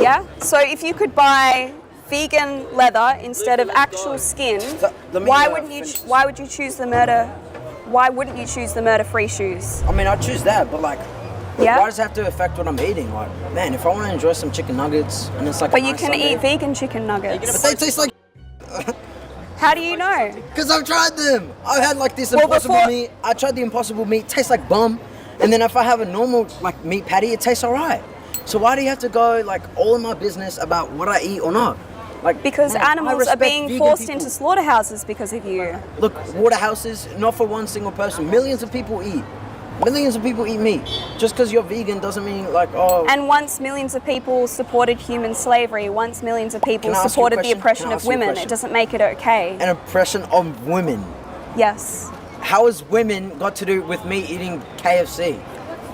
Yeah? So if you could buy vegan leather instead of actual skin, why would you choose the murder? Why wouldn't you choose the murder-free shoes? I mean, I choose that, but like, yeah? why does it have to affect what I'm eating? Like, man, if I want to enjoy some chicken nuggets and it's like, but you can eat vegan chicken nuggets. But they taste like. How do you know? Because I've tried them. I've had like this impossible meat. I tried the impossible meat. It tastes like bum. And then if I have a normal like meat patty, it tastes alright. So why do you have to go like all in my business about what I eat or not? Like, because animals are being forced into slaughterhouses because of you. Look, slaughterhouses, not for one single person. Millions of people eat. Millions of people eat meat. Just because you're vegan doesn't mean like, oh... And once millions of people supported human slavery, once millions of people supported the oppression of women, it doesn't make it okay. An oppression of women? Yes. How has women got to do with me eating KFC?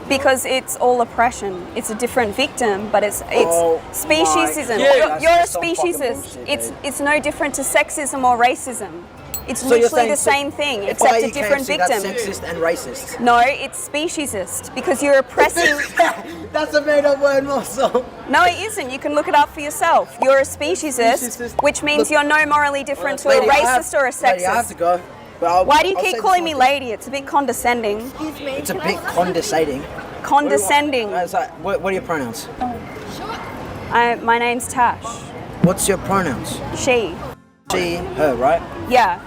Because it's all oppression. It's a different victim, but it's speciesism. You're a speciesist. It's no different to sexism or racism. It's so literally the same thing, except a different victim. That's sexist and racist. No, it's speciesist because you're oppressing. That's a made-up word, Marcel. No, it isn't. You can look it up for yourself. You're a speciesist, which means you're no morally different to a racist or a sexist. Lady, I have to go. Why do you keep calling me lady? It's a bit condescending. Excuse me. It's a bit condescending. Condescending. What are your pronouns? My name's Tash. What's your pronouns? She. She, her, right? Yeah.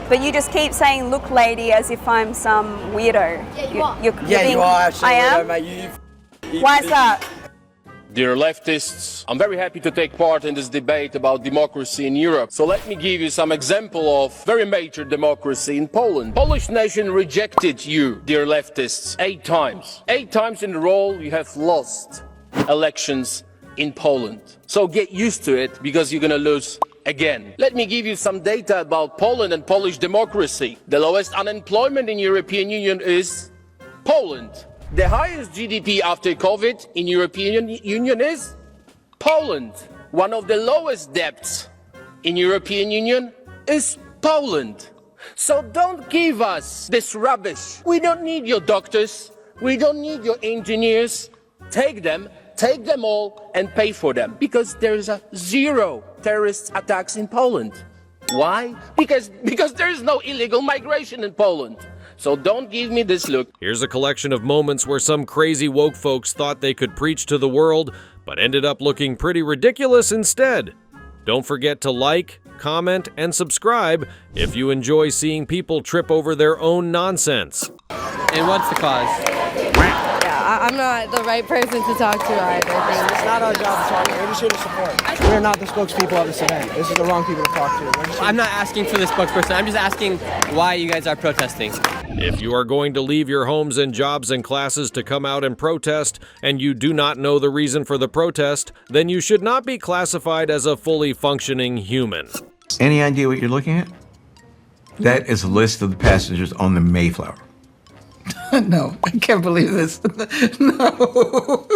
But you just keep saying "look, lady" as if I'm some weirdo. Yeah, you are. You are actually a weirdo, mate. Why is that? Dear leftists, I'm very happy to take part in this debate about democracy in Europe. So let me give you some example of very major democracy in Poland. Polish nation rejected you, dear leftists, 8 times. 8 times in a row you have lost elections in Poland. So get used to it because you're gonna lose again. Let me give you some data about Poland and Polish democracy. The lowest unemployment in European Union is Poland. The highest GDP after COVID in European Union is Poland. One of the lowest debts in European Union is Poland. So don't give us this rubbish. We don't need your doctors. We don't need your engineers. Take them all and pay for them. Because there is 0 terrorist attacks in Poland. Why? Because there is no illegal migration in Poland. So don't give me this look. Here's a collection of moments where some crazy woke folks thought they could preach to the world, but ended up looking pretty ridiculous instead. Don't forget to like, comment, and subscribe if you enjoy seeing people trip over their own nonsense. And what's the cause? I'm not the right person to talk to either. It's not our job to talk to. We're just here to support. We're not the spokespeople of this event. This is the wrong people to talk to. I'm not asking for the spokesperson. I'm just asking why you guys are protesting. If you are going to leave your homes and jobs and classes to come out and protest, and you do not know the reason for the protest, then you should not be classified as a fully functioning human. Any idea what you're looking at? That is a list of the passengers on the Mayflower. No, I can't believe this. No,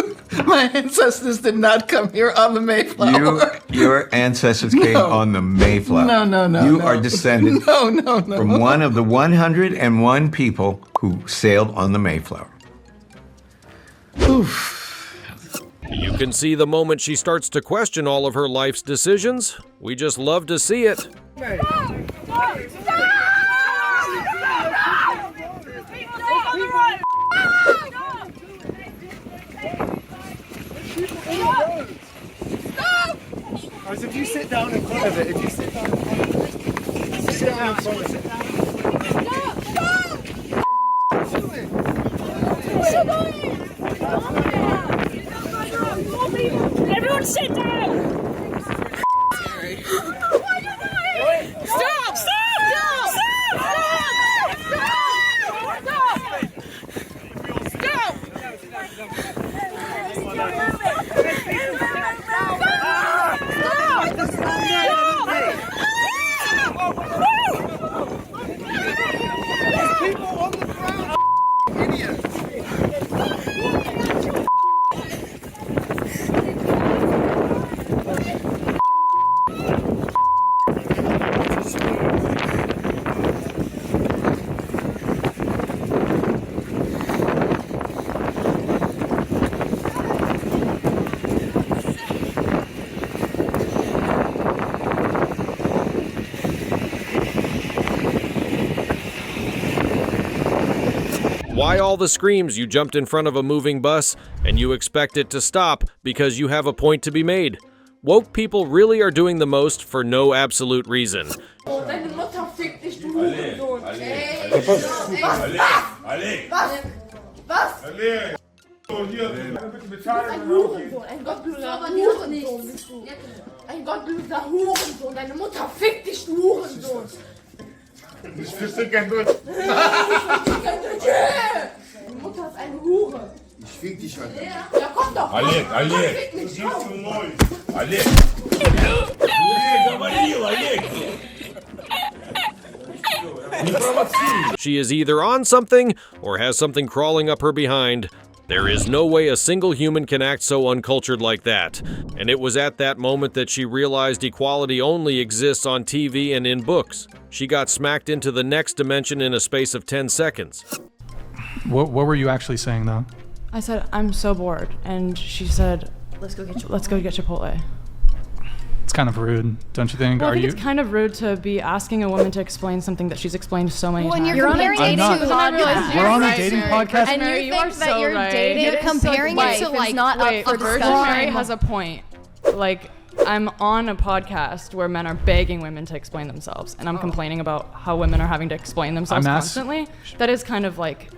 my ancestors did not come here on the Mayflower. Your ancestors came on the Mayflower. No. You are descended No. from one of the 101 people who sailed on the Mayflower. Oof. You can see the moment she starts to question all of her life's decisions. We just love to see it. As if you sit down in front of it, sit down in front of it. Everyone sit down! Stop! Why all the screams you jumped in front of a moving bus and you expect it to stop because you have a point to be made? Woke people really are doing the most for no absolute reason. Ich fick dich heute. Ja, komm doch. Олег, du siehst zu neu. Олег. Говорил, Олег. She is either on something or has something crawling up her behind. There is no way a single human can act so uncultured like that. And it was at that moment that she realized equality only exists on TV and in books. She got smacked into the next dimension in a space of 10 seconds. What were you actually saying, though? I said, I'm so bored. And she said, let's go get Chipotle. It's kind of rude, don't you think? Well, I think it's kind of rude to be asking a woman to explain something that she's explained so many times. When you're comparing it to podcast. We're on a dating podcast. And you think that you're dating, you're comparing it to like not up for Virgin Mary has a point. Like, I'm on a podcast where men are begging women to explain themselves, and I'm complaining about how women are having to explain themselves constantly. That is kind of like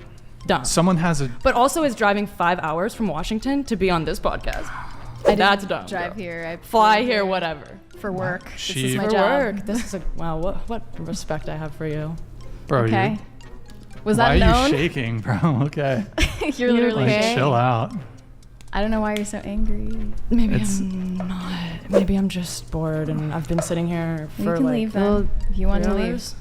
dumb. Someone has a... But also is driving 5 hours from Washington to be on this podcast. That's dumb. Drive here. I fly here, whatever. For work. This For is my job. work. This is a... Wow, what respect I have for you. Bro, Okay. Was why that known? are you shaking, bro? Okay. You're literally like, chill out. I don't know why you're so angry. Maybe I'm not. Maybe I'm just bored and I've been sitting here for You can like... leave then. If you want to leave.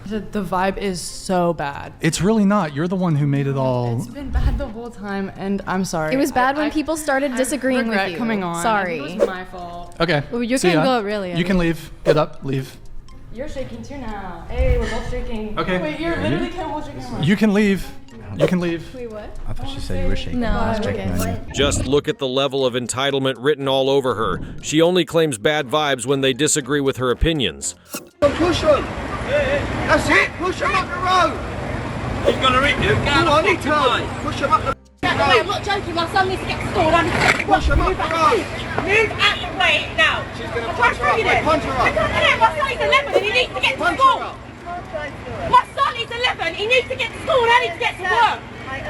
The vibe is so bad. It's really not. You're the one who made it all... It's been bad the whole time, and I'm sorry. It was bad when people started disagreeing with you. Coming on. Sorry. It was my fault. Okay. Well, you see can ya. go, really. You can leave. Get up. Leave. You're shaking too now. Hey, we're both shaking. Okay. Wait, you literally can't hold your camera. You can leave. You can leave. Wait, what? I thought she said you were shaking. No, I was I'm checking okay. on you. Just look at the level of entitlement written all over her. She only claims bad vibes when they disagree with her opinions. Push him. That's it. Push him up the road. He's gonna eat you. Go on, push him up the road. I'm not joking, my son needs to get to school. I need to get to Push him up the road. Move out the way now. She's gonna punch her up. Punch her up. My son is 11 and he needs to get to school. My son is 11, he needs to get to school and I need to get to work.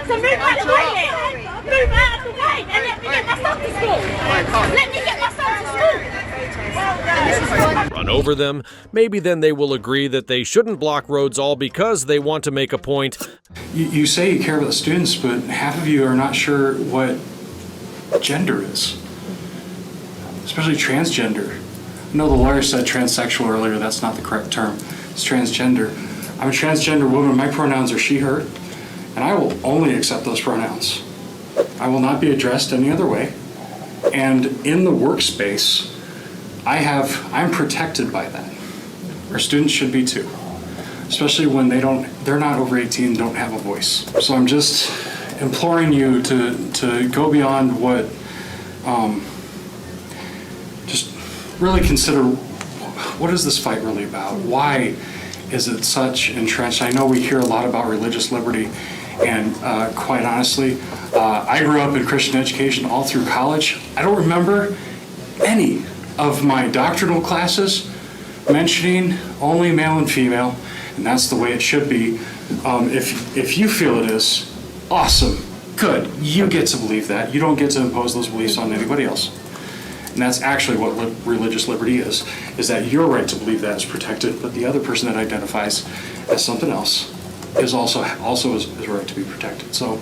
So move out the way then. Move out of the way and let me get my son to school. Let me get my son to school. Run over them. Maybe then they will agree that they shouldn't block roads all because they want to make a point. You say you care about the students, but half of you are not sure what gender is, especially transgender. I know the lawyer said transsexual earlier. That's not the correct term. It's transgender. I'm a transgender woman. My pronouns are she, her, and I will only accept those pronouns. I will not be addressed any other way. And in the workspace, I'm protected by that. Our students should be too, especially when they're not over 18, don't have a voice. So I'm just imploring you to go beyond what, just really consider, what is this fight really about? Why is it such entrenched? I know we hear a lot about religious liberty, and quite honestly, I grew up in Christian education all through college. I don't remember any of my doctrinal classes mentioning only male and female, and that's the way it should be. If you feel it is, awesome, good. You get to believe that. You don't get to impose those beliefs on anybody else. And that's actually what religious liberty is that your right to believe that is protected, but the other person that identifies as something else is also is right to be protected. So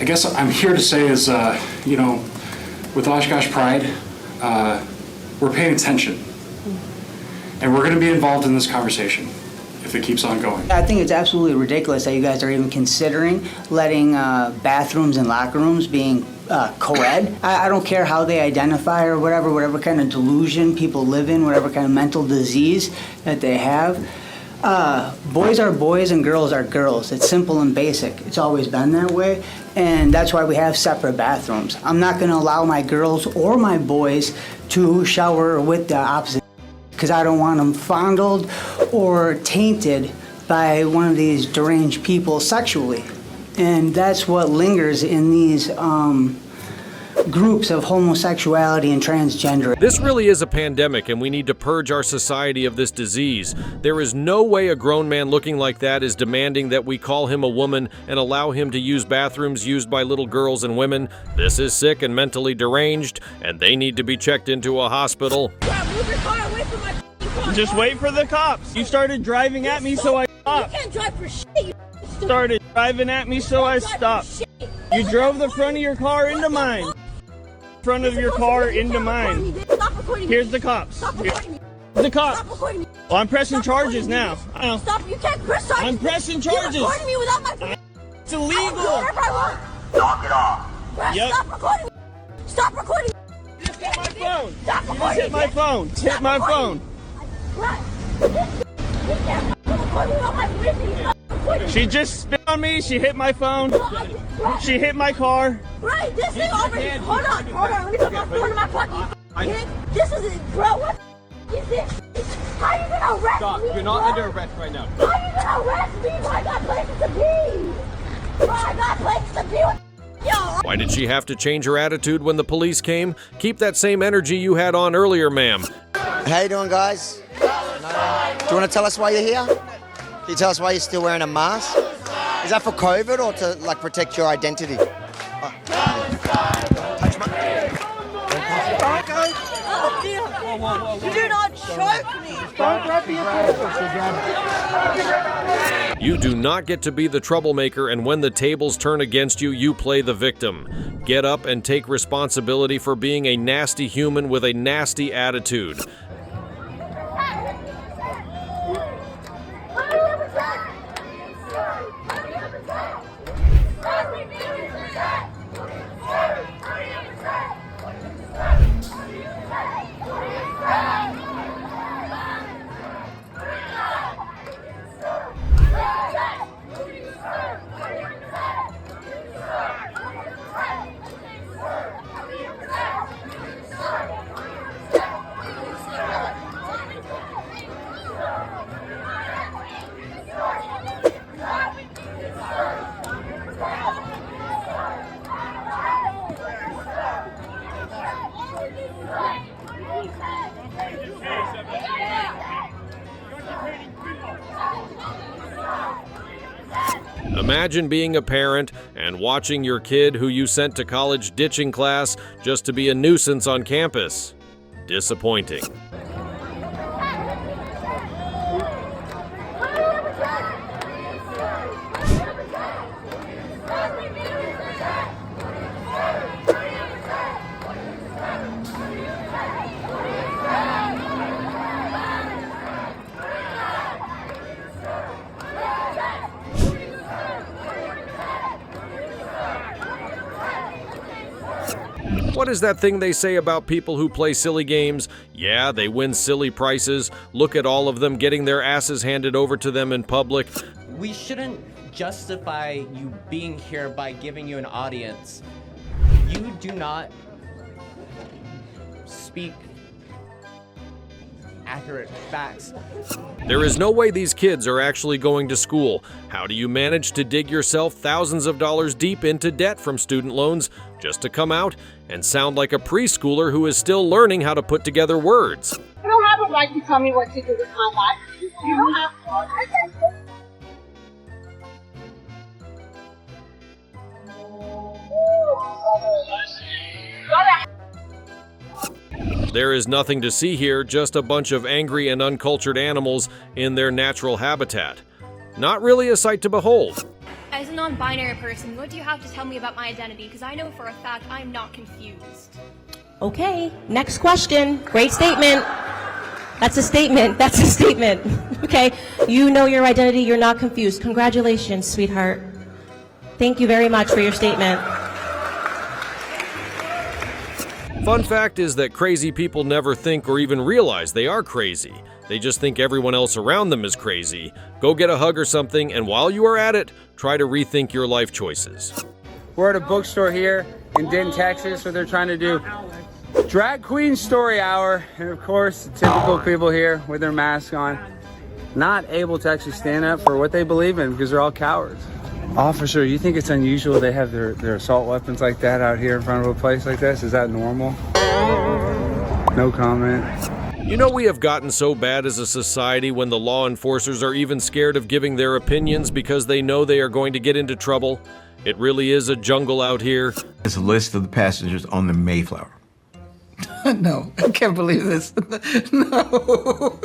I guess I'm here to say is, with Oshkosh Pride, we're paying attention. And we're going to be involved in this conversation if it keeps on going. I think it's absolutely ridiculous that you guys are even considering letting bathrooms and locker rooms being co-ed. I don't care how they identify or whatever kind of delusion people live in, whatever kind of mental disease that they have. Boys are boys and girls are girls. It's simple and basic. It's always been that way, and that's why we have separate bathrooms. I'm not going to allow my girls or my boys to shower with the opposite, because I don't want them fondled or tainted by one of these deranged people sexually. And that's what lingers in these groups of homosexuality and transgender. This really is a pandemic, and we need to purge our society of this disease. There is no way a grown man looking like that is demanding that we call him a woman and allow him to use bathrooms used by little girls and women. This is sick and mentally deranged, and they need to be checked into a hospital. Move your car away from my car. Just wait for the cops. You started driving at me, so I stopped. You can't drive for shit. You started driving at me, so I stopped. You drove the front of your car into mine. Front of your car into mine. Here's the cops. Here's the cops. Well, I'm pressing charges now. Stop! You can't press charges. I'm pressing charges. You're recording me without my permission. It's illegal. Knock it off. Yep. Stop recording me. Stop recording me. You just hit my phone. Stop You recording just hit my phone. Hit my phone. She just spit on me. She hit my phone. She hit my car. Right, this thing over here. Hold on. Let me put my phone in my pocket. This is it, bro. What is this? How you gonna arrest Stop. me? You're not under arrest right now. How you gonna arrest me? Bro, I got places to be. Bro, I got places to be. Yo. Why did she have to change her attitude when the police came? Keep that same energy you had on earlier, ma'am. How you doing, guys? Do you want to tell us why you're here? Can you tell us why you're still wearing a mask? Is that for COVID or to like protect your identity? Do not choke me. Don't grab me. You do not get to be the troublemaker, and when the tables turn against you, you play the victim. Get up and take responsibility for being a nasty human with a nasty attitude. Imagine being a parent and watching your kid who you sent to college ditching class just to be a nuisance on campus. Disappointing. What is that thing they say about people who play silly games? Yeah, they win silly prizes. Look at all of them getting their asses handed over to them in public. We shouldn't justify you being here by giving you an audience. You do not speak accurate facts. There is no way these kids are actually going to school. How do you manage to dig yourself thousands of dollars deep into debt from student loans just to come out and sound like a preschooler who is still learning how to put together words? You don't have a right to tell me what to do with my life. You don't have There is nothing to see here, just a bunch of angry and uncultured animals in their natural habitat. Not really a sight to behold. As a non-binary person, what do you have to tell me about my identity? Because I know for a fact I'm not confused. Okay, next question. Great statement. That's a statement. That's a statement. Okay, you know your identity. You're not confused. Congratulations, sweetheart. Thank you very much for your statement. Fun fact is that crazy people never think or even realize they are crazy. They just think everyone else around them is crazy. Go get a hug or something, and while you are at it, try to rethink your life choices. We're at a bookstore here in Denton, Texas, where they're trying to do drag queen story hour. And of course, the typical people here with their mask on. not able to actually stand up for what they believe in because they're all cowards. Officer, you think it's unusual they have their assault weapons like that out here in front of a place like this? Is that normal? No comment. You know, we have gotten so bad as a society when the law enforcers are even scared of giving their opinions because they know they are going to get into trouble. It really is a jungle out here. It's a list of the passengers on the Mayflower. No, I can't believe this. No.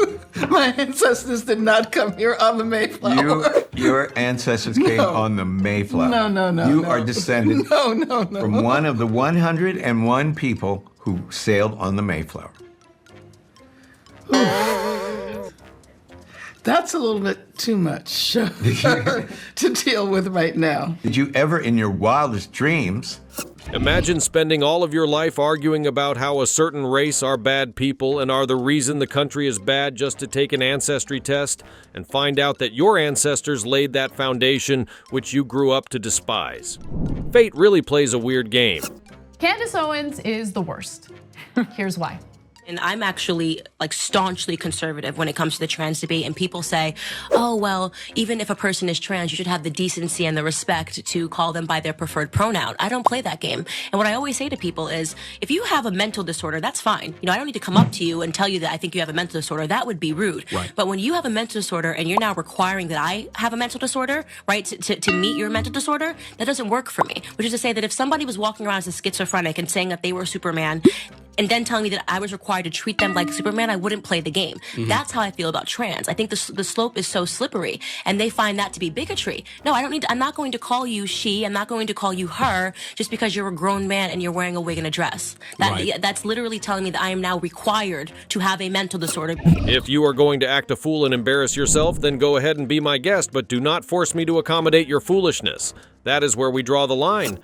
My ancestors did not come here on the Mayflower. Your ancestors came on the Mayflower. No. You are descended No. from one of the 101 people who sailed on the Mayflower. That's a little bit too much to deal with right now. Did you ever, in your wildest dreams... Imagine spending all of your life arguing about how a certain race are bad people and are the reason the country is bad just to take an ancestry test and find out that your ancestors laid that foundation which you grew up to despise. Fate really plays a weird game. Candace Owens is the worst. Here's why. And I'm actually like staunchly conservative when it comes to the trans debate. And people say, oh, well, even if a person is trans, you should have the decency and the respect to call them by their preferred pronoun. I don't play that game. And what I always say to people is, if you have a mental disorder, that's fine. You know, I don't need to come up to you and tell you that I think you have a mental disorder. That would be rude. Right. But when you have a mental disorder and you're now requiring that I have a mental disorder, right, to meet your mental disorder, that doesn't work for me. Which is to say that if somebody was walking around as a schizophrenic and saying that they were Superman, and then telling me that I was required to treat them like Superman, I wouldn't play the game. Mhm. That's how I feel about trans. I think the slope is so slippery, and they find that to be bigotry. No, I'm not going to call you she. I'm not going to call you her just because you're a grown man and you're wearing a wig and a dress. That's literally telling me that I am now required to have a mental disorder. If you are going to act a fool and embarrass yourself, then go ahead and be my guest, but do not force me to accommodate your foolishness. That is where we draw the line.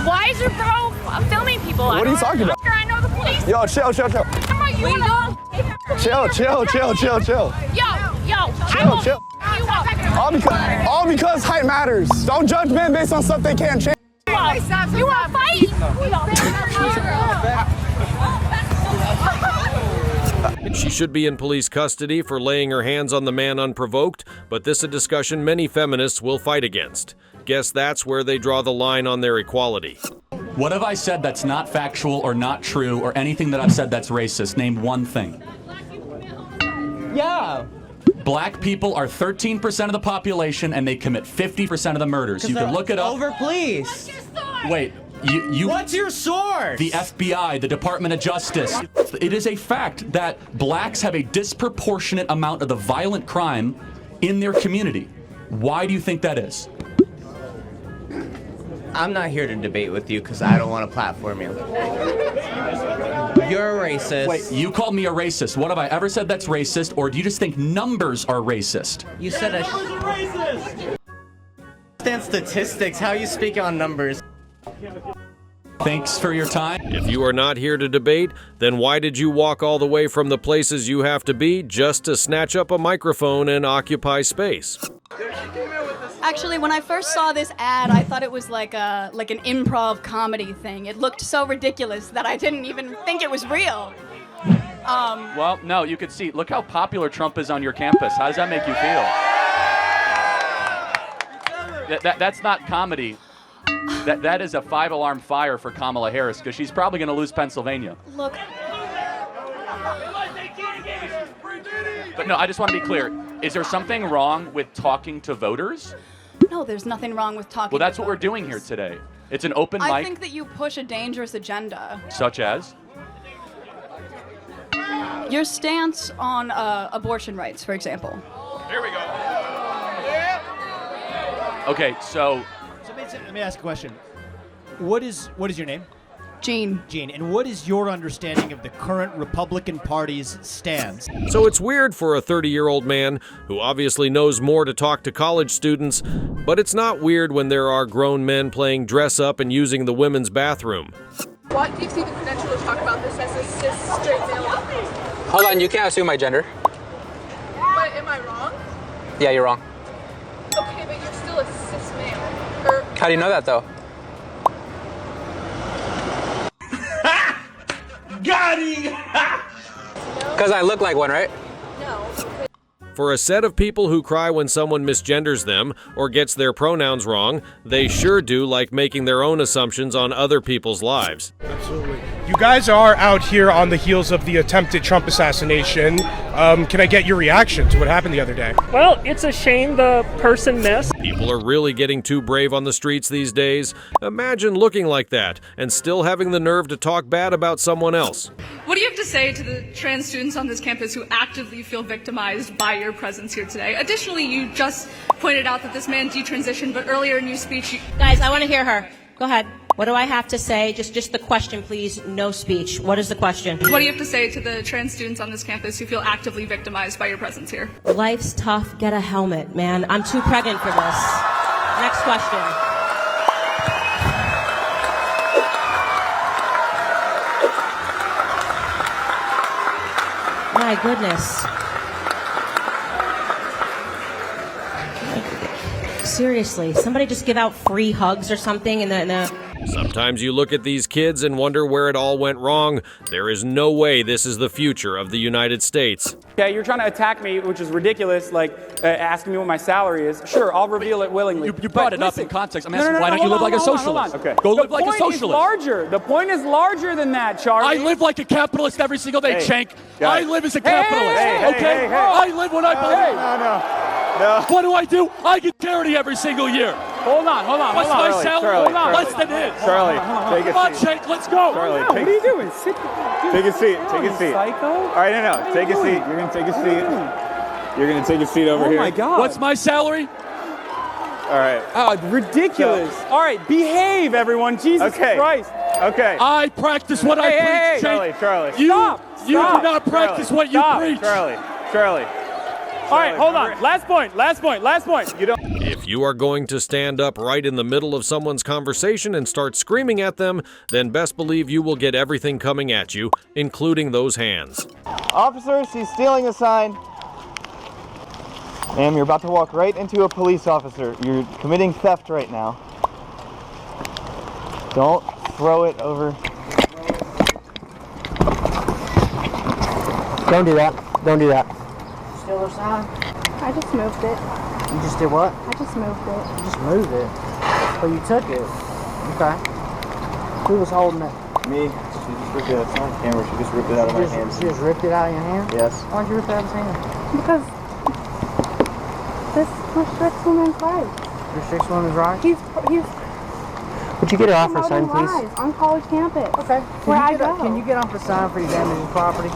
Why is your bro filming people? What are you talking about? I know the police. Yo, chill. Chill. Chill. All because height matters. Don't judge men based on stuff they can't change. You want to fight? She should be in police custody for laying her hands on the man unprovoked, but this is a discussion many feminists will fight against. Guess that's where they draw the line on their equality. What have I said that's not factual or not true or anything that I've said that's racist? Name one thing. Yeah. Black people are 13% of the population and they commit 50% of the murders. You can look it up. Over police. Wait, you. What's your source? The FBI, the Department of Justice. It is a fact that blacks have a disproportionate amount of the violent crime in their community. Why do you think that is? I'm not here to debate with you because I don't want to platform you. You're a racist. Wait, you called me a racist. What have I ever said that's racist, or do you just think numbers are racist? You said a racist. Stand statistics. How are you speaking on numbers? Thanks for your time. If you are not here to debate, then why did you walk all the way from the places you have to be just to snatch up a microphone and occupy space? Actually, when I first saw this ad, I thought it was like an improv comedy thing. It looked so ridiculous that I didn't even think it was real. Well, no, you could see. Look how popular Trump is on your campus. How does that make you feel? That's not comedy. That is a 5-alarm fire for Kamala Harris because she's probably going to lose Pennsylvania. Look. But no, I just want to be clear. Is there something wrong with talking to voters? No, there's nothing wrong with talking. Well, that's to what we're voters. doing here today. It's an open mic. I think that you push a dangerous agenda. Such as? Your stance on abortion rights, for example. Here we go. Okay, so let me ask a question. What is your name? Jean. Jean, and what is your understanding of the current Republican Party's stance? So it's weird for a 30-year-old man who obviously knows more to talk to college students, but it's not weird when there are grown men playing dress-up and using the women's bathroom. What gives you the credential to talk about this as a cis straight male? Hold on, you can't assume my gender. But am I wrong? Yeah, you're wrong. Okay, but you're still a cis male. How do you know that, though? Got him! Because I look like one, right? For a set of people who cry when someone misgenders them or gets their pronouns wrong, they sure do like making their own assumptions on other people's lives. Absolutely. You guys are out here on the heels of the attempted Trump assassination. Can I get your reaction to what happened the other day? Well, it's a shame the person missed. People are really getting too brave on the streets these days. Imagine looking like that and still having the nerve to talk bad about someone else. What do you have to say to the trans students on this campus who actively feel victimized by your presence here today? Additionally, you just pointed out that this man detransitioned, but earlier in your speech, you... Guys, I want to hear her. Go ahead. What do I have to say? Just the question, please. No speech. What is the question? What do you have to say to the trans students on this campus who feel actively victimized by your presence here? Life's tough. Get a helmet, man. I'm too pregnant for this. Next question. My goodness. Seriously, somebody just give out free hugs or something in the... Sometimes you look at these kids and wonder where it all went wrong. There is no way this is the future of the United States. Okay, you're trying to attack me, which is ridiculous, like asking me what my salary is. Sure, I'll reveal it willingly. You brought it up in context. I'm asking, why don't you live like a socialist? Okay. Go live like a socialist. The point is larger. The point is larger than that, Charlie. I live like a capitalist every single day, Cenk. I live as a Hey, capitalist, hey, okay? hey, hey. I live when I believe. No. What do? I get charity every single year. Hold on. What's my salary? Charlie, Less than his. Charlie, take a Come on, seat. Cenk, let's go. Charlie, what are you doing? Take a seat. Take a seat. Psycho? All right, no. Take a seat. You're gonna take a seat. You're gonna take a seat over here. Oh my God. What's my salary? All right. Oh, ridiculous. All right, behave, everyone. Jesus Christ. Okay. I practice what I preach, Cenk. Charlie. You Stop. do not practice what you preach. Charlie. All right, hold on. Last point. You don't. If you are going to stand up right in the middle of someone's conversation and start screaming at them, then best believe you will get everything coming at you, including those hands. Officers, he's stealing a sign. Ma'am, you're about to walk right into a police officer. You're committing theft right now. Don't throw it over. Don't do that. Don't do that. Steal a sign? I just moved it. You just did what? I just moved it. You just moved it. But you took it. Okay. Who was holding it? Me. She just ripped it out. It's not on camera. She just ripped it out of my hand. She just ripped it out of your hand? Yes. Why'd you rip it out of his hand? Because this restricts women's rights. Restricts women's rights? He's Would you get her off her sign, promoting please? lies on college campus. Okay. Where I go. Can you get off the sign for your damaging property?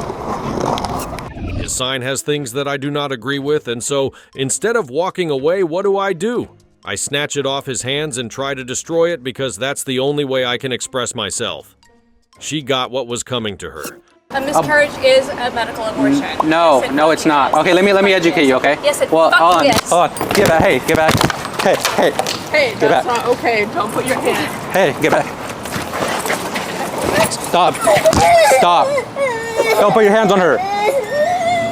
His sign has things that I do not agree with, and so instead of walking away, what do? I snatch it off his hands and try to destroy it because that's the only way I can express myself. She got what was coming to her. A miscarriage is a medical abortion. No, it's not. Okay, let me educate you, okay? Yes, well, hold on, yes. hold on. Get back. Hey, get back. Hey. Hey, Get that's back. not okay. Don't put your hand. Hey, get back. Stop. Don't put your hands on her.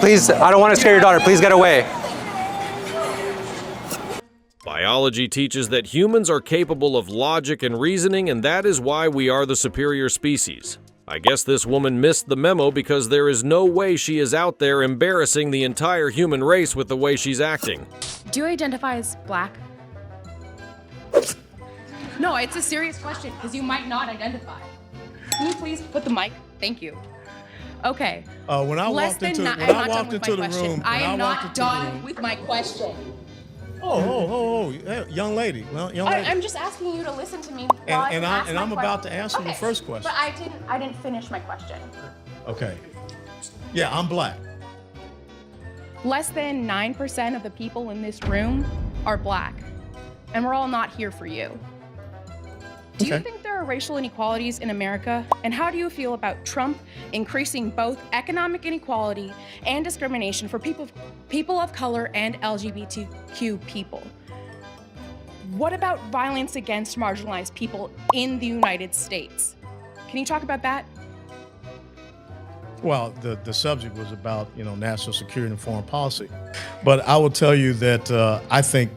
Please, I don't want to scare your daughter. Please get away. Biology teaches that humans are capable of logic and reasoning, and that is why we are the superior species. I guess this woman missed the memo because there is no way she is out there embarrassing the entire human race with the way she's acting. Do you identify as black? No, it's a serious question because you might not identify. Can you please put the mic? Thank you. Okay. When I walked into the room, I am not done with my question. Hey, young lady. I'm just asking you to listen to me while And ask my I'm about to question. answer the first question. But I didn't finish my question. Okay. Yeah, I'm black. Less than 9% of the people in this room are black, and we're all not here for you. Do you think there are racial inequalities in America? And how do you feel about Trump increasing both economic inequality and discrimination for people of color and LGBTQ people? What about violence against marginalized people in the United States? Can you talk about that? Well, the subject was about, national security and foreign policy. But I will tell you that I think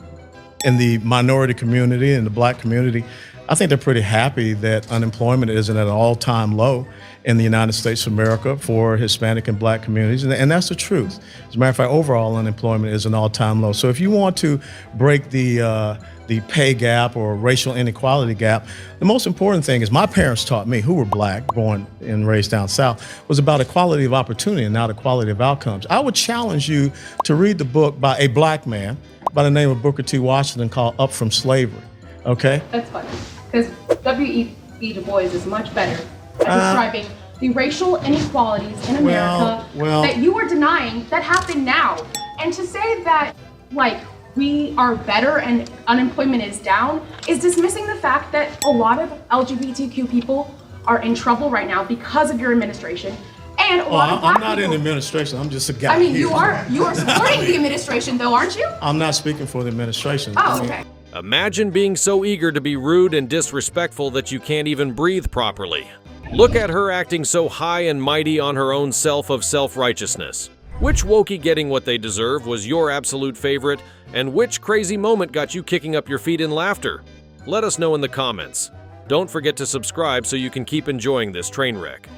in the minority community, in the black community, I think they're pretty happy that unemployment isn't at an all-time low in the United States of America for Hispanic and Black communities, and that's the truth. As a matter of fact, overall unemployment is an all-time low. So if you want to break the pay gap or racial inequality gap, the most important thing is my parents taught me, who were Black, born and raised down South, was about equality of opportunity and not equality of outcomes. I would challenge you to read the book by a Black man by the name of Booker T. Washington called Up From Slavery, okay? That's funny, because W.E.B. Du Bois is much better at describing the racial inequalities in America that you are denying that happen now. And to say that, like, we are better and unemployment is down is dismissing the fact that a lot of LGBTQ people are in trouble right now because of your administration. And a lot of Black I'm not in the administration, I'm just a guy. I mean, here. you are supporting the administration though, aren't you? I'm not speaking for the administration. Oh, okay. Imagine being so eager to be rude and disrespectful that you can't even breathe properly. Look at her acting so high and mighty on her own self-righteousness. Which Wokie getting what they deserve was your absolute favorite, and which crazy moment got you kicking up your feet in laughter? Let us know in the comments. Don't forget to subscribe so you can keep enjoying this train wreck.